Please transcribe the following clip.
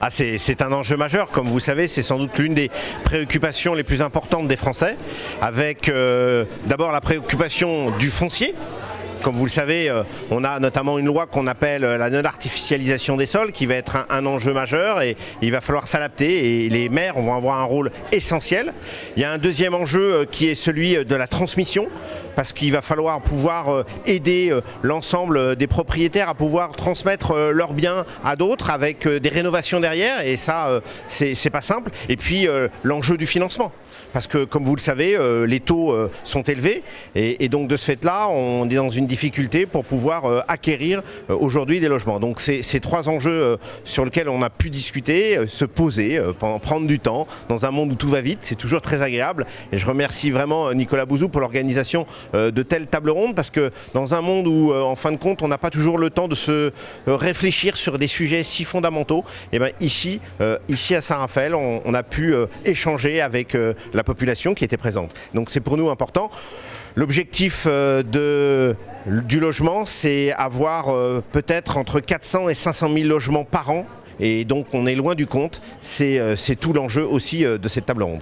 C'est un enjeu majeur, comme vous savez, c'est sans doute l'une des préoccupations les plus importantes des Français, avec d'abord la préoccupation du foncier. Comme vous le savez, on a notamment une loi qu'on appelle la non-artificialisation des sols qui va être un enjeu majeur et il va falloir s'adapter et les maires vont avoir un rôle essentiel. Il y a un deuxième enjeu qui est celui de la transmission parce qu'il va falloir pouvoir aider l'ensemble des propriétaires à pouvoir transmettre leurs biens à d'autres avec des rénovations derrière et ça, c'est pas simple. Et puis l'enjeu du financement. Parce que, comme vous le savez, les taux sont élevés et donc de ce fait-là, on est dans une difficulté pour pouvoir acquérir aujourd'hui des logements. Donc c'est trois enjeux sur lesquels on a pu discuter, se poser, prendre du temps. Dans un monde où tout va vite, c'est toujours très agréable. Et je remercie vraiment Nicolas Bouzou pour l'organisation de telles tables rondes parce que dans un monde où, en fin de compte, on n'a pas toujours le temps de se réfléchir sur des sujets si fondamentaux, et bien ici à Saint-Raphaël, on a pu échanger avec la population qui était présente. Donc c'est pour nous important. L'objectif du logement, c'est avoir peut-être entre 400 et 500 000 logements par an. Et donc on est loin du compte. C'est tout l'enjeu aussi de cette table ronde.